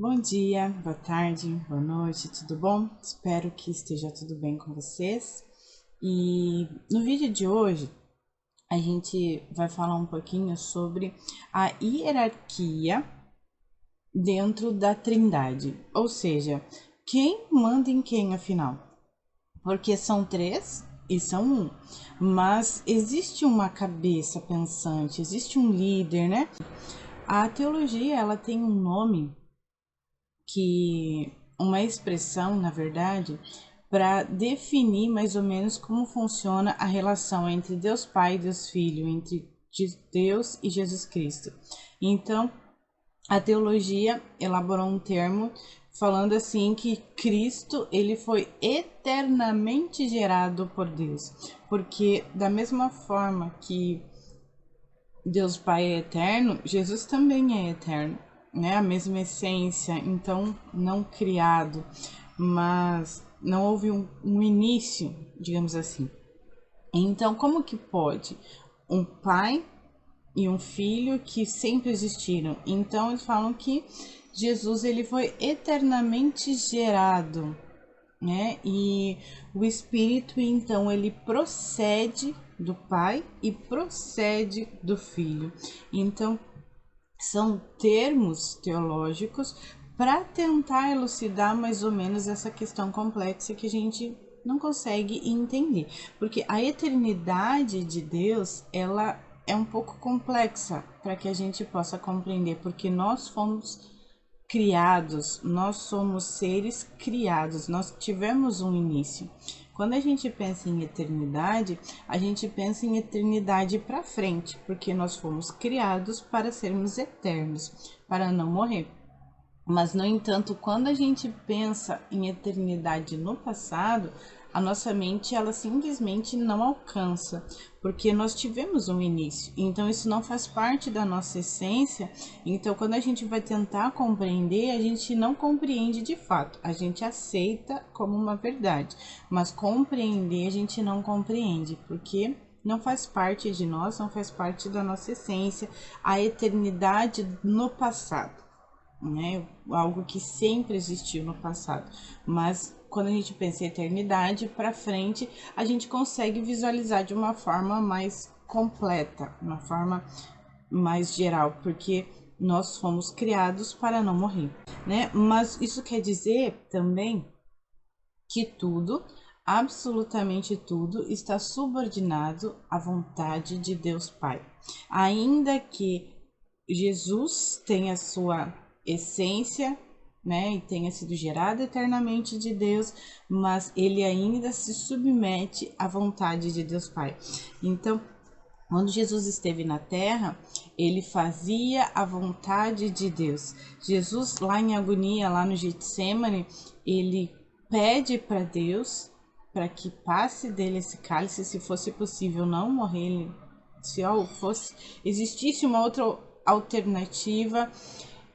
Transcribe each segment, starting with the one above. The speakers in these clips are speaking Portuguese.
Bom dia, boa tarde, boa noite, tudo bom? Espero que esteja tudo bem com vocês. E no vídeo de hoje a gente vai falar um pouquinho sobre a hierarquia dentro da Trindade, ou seja, quem manda em quem afinal? Porque são três e são um, mas existe uma cabeça pensante, existe um líder, né? A teologia ela tem um nome que uma expressão, na verdade, para definir mais ou menos como funciona a relação entre Deus Pai e Deus Filho, entre Deus e Jesus Cristo. Então, a teologia elaborou um termo falando assim que Cristo ele foi eternamente gerado por Deus, porque da mesma forma que Deus Pai é eterno, Jesus também é eterno, né? A mesma essência, então não criado, mas não houve um início, digamos assim. Então, como que pode um pai e um filho que sempre existiram? Então, eles falam que Jesus ele foi eternamente gerado, né? E o espírito então ele procede do pai e procede do filho. Então são termos teológicos para tentar elucidar mais ou menos essa questão complexa que a gente não consegue entender, porque a eternidade de Deus, ela é um pouco complexa para que a gente possa compreender, porque nós fomos criados, nós somos seres criados, nós tivemos um início. Quando a gente pensa em eternidade, a gente pensa em eternidade para frente, porque nós fomos criados para sermos eternos, para não morrer. Mas, no entanto, quando a gente pensa em eternidade no passado, a nossa mente ela simplesmente não alcança, porque nós tivemos um início. Então isso não faz parte da nossa essência. Então quando a gente vai tentar compreender, a gente não compreende de fato. A gente aceita como uma verdade, mas compreender a gente não compreende, porque não faz parte de nós, não faz parte da nossa essência, a eternidade no passado, né? Algo que sempre existiu no passado. Mas quando a gente pensa em eternidade para frente, a gente consegue visualizar de uma forma mais completa, uma forma mais geral, porque nós fomos criados para não morrer, né? Mas isso quer dizer também que tudo, absolutamente tudo, está subordinado à vontade de Deus Pai. Ainda que Jesus tenha sua essência, né, e tenha sido gerado eternamente de Deus, mas ele ainda se submete à vontade de Deus Pai. Então, quando Jesus esteve na terra, ele fazia a vontade de Deus. Jesus, lá em agonia, lá no Getsemane, ele pede para Deus para que passe dele esse cálice, se fosse possível não morrer, se fosse existisse uma outra alternativa,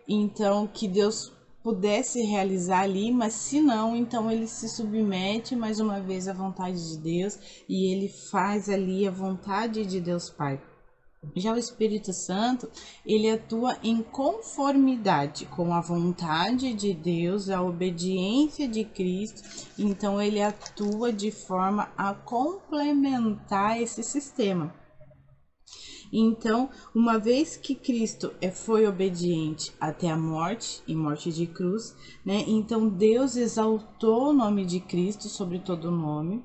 então que Deus pudesse realizar ali, mas se não, então ele se submete mais uma vez à vontade de Deus e ele faz ali a vontade de Deus Pai. Já o Espírito Santo, ele atua em conformidade com a vontade de Deus, a obediência de Cristo, então ele atua de forma a complementar esse sistema. Então, uma vez que Cristo foi obediente até a morte e morte de cruz, né? Então Deus exaltou o nome de Cristo sobre todo nome,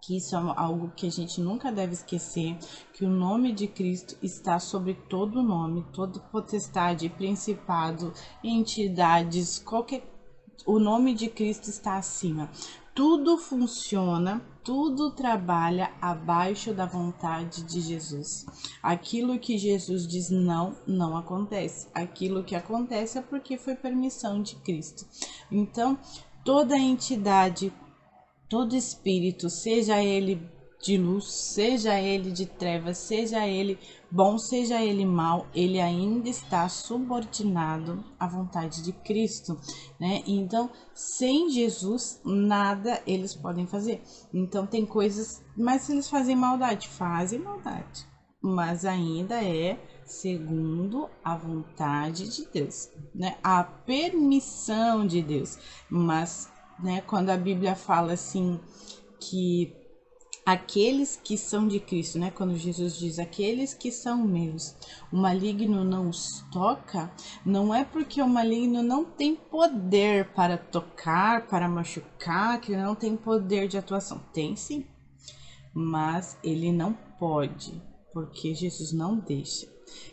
que isso é algo que a gente nunca deve esquecer, que o nome de Cristo está sobre todo nome, toda potestade, principado, entidades, o nome de Cristo está acima. Tudo funciona, tudo trabalha abaixo da vontade de Jesus. Aquilo que Jesus diz não, não acontece. Aquilo que acontece é porque foi permissão de Cristo. Então, toda entidade, todo espírito, seja ele de luz, seja ele de trevas, seja ele bom, seja ele mal, ele ainda está subordinado à vontade de Cristo, né? Então, sem Jesus, nada eles podem fazer. Então, tem coisas, mas se eles fazem maldade, mas ainda é segundo a vontade de Deus, né? A permissão de Deus. Mas, né, quando a Bíblia fala assim que aqueles que são de Cristo, né? Quando Jesus diz aqueles que são meus, o maligno não os toca, não é porque o maligno não tem poder para tocar, para machucar, que não tem poder de atuação. Tem sim, mas ele não pode, porque Jesus não deixa.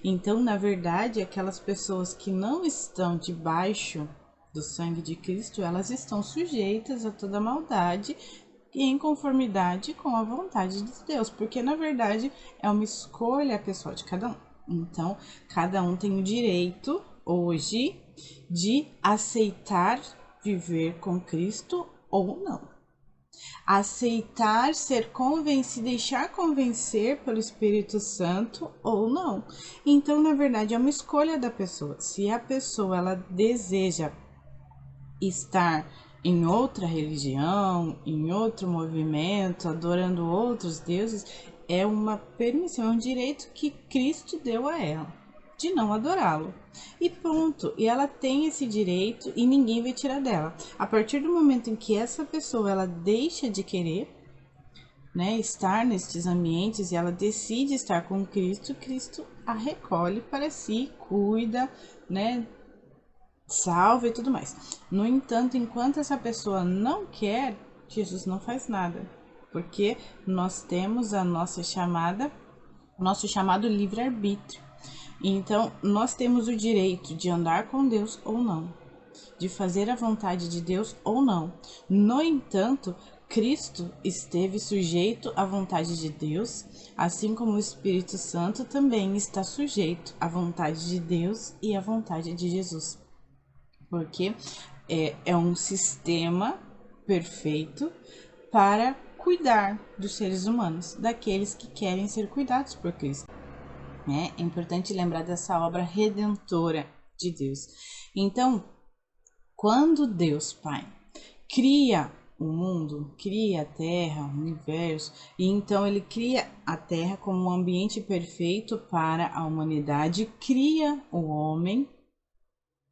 Então, na verdade, aquelas pessoas que não estão debaixo do sangue de Cristo, elas estão sujeitas a toda maldade e em conformidade com a vontade de Deus, porque na verdade é uma escolha pessoal de cada um. Então, cada um tem o direito hoje de aceitar viver com Cristo ou não. Aceitar ser convencido, deixar convencer pelo Espírito Santo ou não. Então, na verdade, é uma escolha da pessoa. Se a pessoa ela deseja estar em outra religião, em outro movimento, adorando outros deuses, é uma permissão, é um direito que Cristo deu a ela, de não adorá-lo. E pronto, e ela tem esse direito e ninguém vai tirar dela. A partir do momento em que essa pessoa ela deixa de querer, né, estar nestes ambientes e ela decide estar com Cristo, Cristo a recolhe para si, cuida, né, salva e tudo mais. No entanto, enquanto essa pessoa não quer, Jesus não faz nada, porque nós temos a nossa chamada, o nosso chamado livre-arbítrio. Então, nós temos o direito de andar com Deus ou não, de fazer a vontade de Deus ou não. No entanto, Cristo esteve sujeito à vontade de Deus, assim como o Espírito Santo também está sujeito à vontade de Deus e à vontade de Jesus. Porque é um sistema perfeito para cuidar dos seres humanos, daqueles que querem ser cuidados por Cristo. É importante lembrar dessa obra redentora de Deus. Então, quando Deus Pai cria o mundo, cria a terra, o universo, e então ele cria a terra como um ambiente perfeito para a humanidade, cria o homem,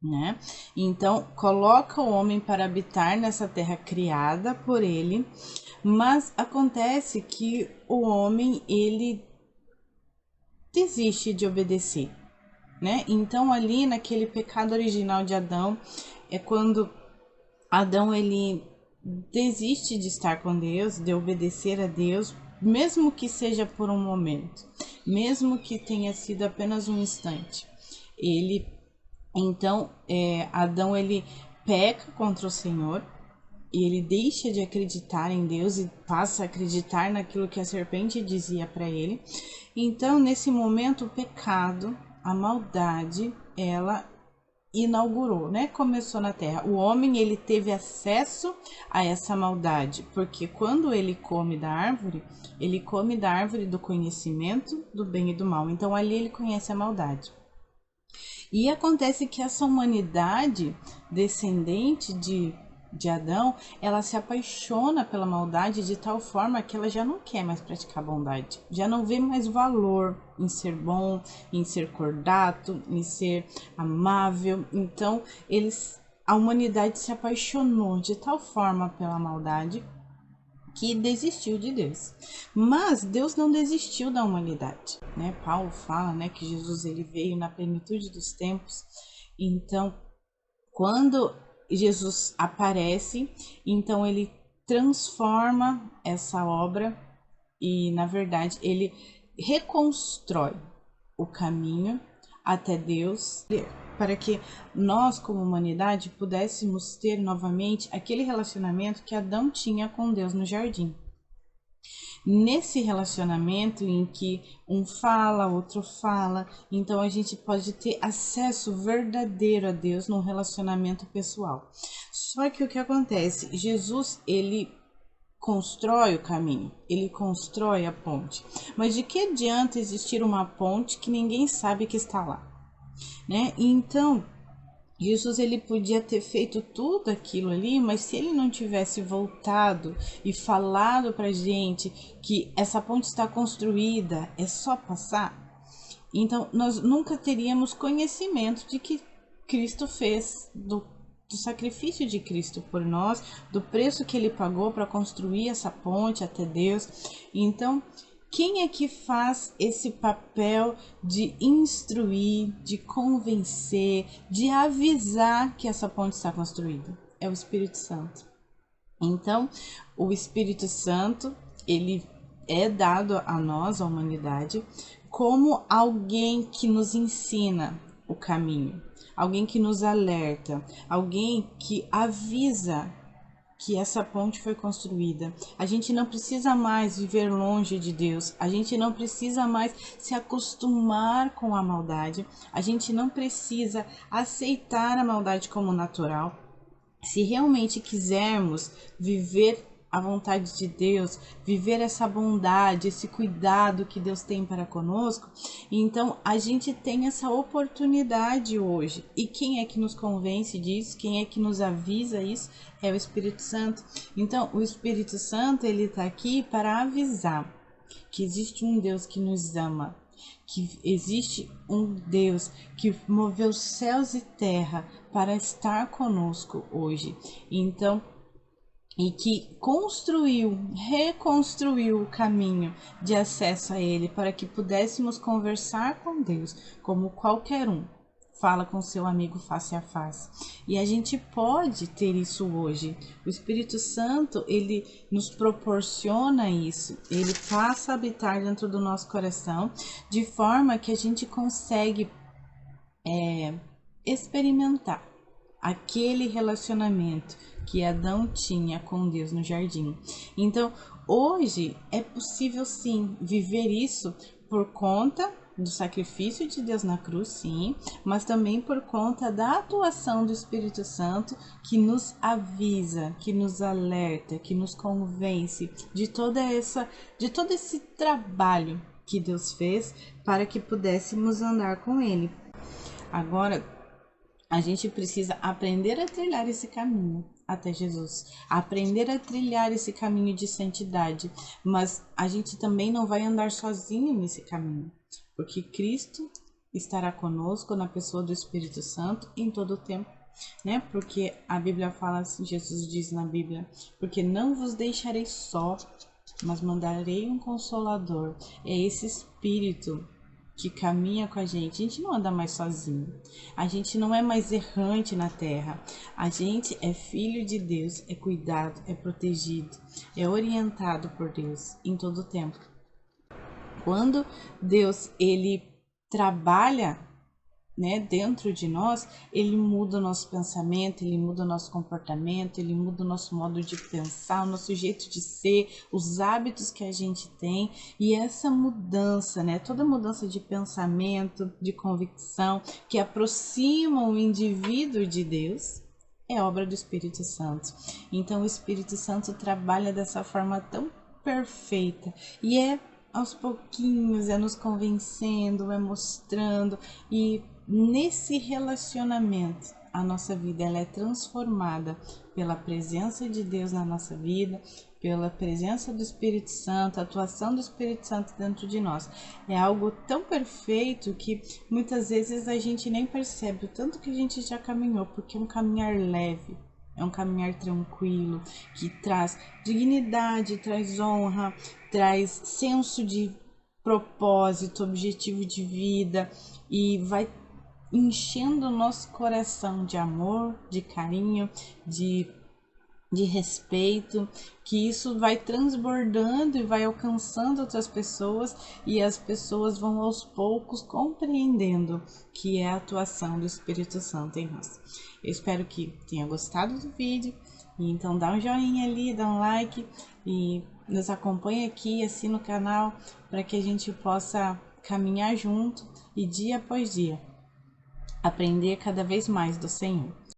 né? Então coloca o homem para habitar nessa terra criada por ele, mas acontece que o homem ele desiste de obedecer, né? Então ali naquele pecado original de Adão é quando Adão ele desiste de estar com Deus, de obedecer a Deus, mesmo que seja por um momento, mesmo que tenha sido apenas um instante. Então, Adão ele peca contra o Senhor e ele deixa de acreditar em Deus e passa a acreditar naquilo que a serpente dizia para ele. Então, nesse momento, o pecado, a maldade, ela inaugurou, né? Começou na terra. O homem ele teve acesso a essa maldade, porque quando ele come da árvore, ele come da árvore do conhecimento do bem e do mal. Então, ali ele conhece a maldade. E acontece que essa humanidade descendente de Adão, ela se apaixona pela maldade de tal forma que ela já não quer mais praticar bondade, já não vê mais valor em ser bom, em ser cordato, em ser amável. Então, a humanidade se apaixonou de tal forma pela maldade que desistiu de Deus. Mas Deus não desistiu da humanidade, né? Paulo fala, né, que Jesus ele veio na plenitude dos tempos. Então, quando Jesus aparece, então ele transforma essa obra e, na verdade, ele reconstrói o caminho até Deus, para que nós, como humanidade, pudéssemos ter novamente aquele relacionamento que Adão tinha com Deus no jardim. Nesse relacionamento em que um fala, outro fala, então a gente pode ter acesso verdadeiro a Deus num relacionamento pessoal. Só que o que acontece? Jesus, ele constrói o caminho, ele constrói a ponte. Mas de que adianta existir uma ponte que ninguém sabe que está lá, né? Então, Jesus ele podia ter feito tudo aquilo ali, mas se ele não tivesse voltado e falado pra gente que essa ponte está construída, é só passar, Então, nós nunca teríamos conhecimento de que Cristo fez, do sacrifício de Cristo por nós, do preço que ele pagou para construir essa ponte até Deus. Então, quem é que faz esse papel de instruir, de convencer, de avisar que essa ponte está construída? É o Espírito Santo. Então, o Espírito Santo, ele é dado a nós, a humanidade, como alguém que nos ensina o caminho, alguém que nos alerta, alguém que avisa que essa ponte foi construída. A gente não precisa mais viver longe de Deus, a gente não precisa mais se acostumar com a maldade, a gente não precisa aceitar a maldade como natural. Se realmente quisermos viver a vontade de Deus, viver essa bondade, esse cuidado que Deus tem para conosco, então a gente tem essa oportunidade hoje. E quem é que nos convence disso? Quem é que nos avisa isso? É o Espírito Santo. Então o Espírito Santo, ele está aqui para avisar que existe um Deus que nos ama, que existe um Deus que moveu céus e terra para estar conosco hoje. Então, e que reconstruiu o caminho de acesso a Ele para que pudéssemos conversar com Deus como qualquer um fala com seu amigo face a face. E a gente pode ter isso hoje. O Espírito Santo, ele nos proporciona isso. Ele passa a habitar dentro do nosso coração de forma que a gente consegue experimentar aquele relacionamento que Adão tinha com Deus no jardim. Então, hoje é possível sim viver isso por conta do sacrifício de Deus na cruz, sim, mas também por conta da atuação do Espírito Santo que nos avisa, que nos alerta, que nos convence de todo esse trabalho que Deus fez para que pudéssemos andar com Ele. Agora, a gente precisa aprender a trilhar esse caminho até Jesus, aprender a trilhar esse caminho de santidade, mas a gente também não vai andar sozinho nesse caminho, porque Cristo estará conosco na pessoa do Espírito Santo em todo o tempo, né? Porque a Bíblia fala assim, Jesus diz na Bíblia, porque não vos deixarei só, mas mandarei um Consolador. É esse Espírito que caminha com a gente não anda mais sozinho, a gente não é mais errante na terra, a gente é filho de Deus, é cuidado, é protegido, é orientado por Deus em todo o tempo. Quando Deus, ele trabalha, né, dentro de nós, ele muda o nosso pensamento, ele muda o nosso comportamento, ele muda o nosso modo de pensar, o nosso jeito de ser, os hábitos que a gente tem. E essa mudança, né, toda mudança de pensamento, de convicção, que aproxima o indivíduo de Deus, é obra do Espírito Santo. Então o Espírito Santo trabalha dessa forma tão perfeita e é aos pouquinhos, é nos convencendo, é mostrando, e nesse relacionamento a nossa vida ela é transformada pela presença de Deus na nossa vida, pela presença do Espírito Santo, a atuação do Espírito Santo dentro de nós. É algo tão perfeito que muitas vezes a gente nem percebe o tanto que a gente já caminhou, porque é um caminhar leve, é um caminhar tranquilo, que traz dignidade, traz honra, traz senso de propósito, objetivo de vida, e vai enchendo o nosso coração de amor, de carinho, de respeito, que isso vai transbordando e vai alcançando outras pessoas, e as pessoas vão aos poucos compreendendo que é a atuação do Espírito Santo em nós. Eu espero que tenha gostado do vídeo, e então dá um joinha ali, dá um like e nos acompanha aqui, assina o canal para que a gente possa caminhar junto e dia após dia aprender cada vez mais do Senhor.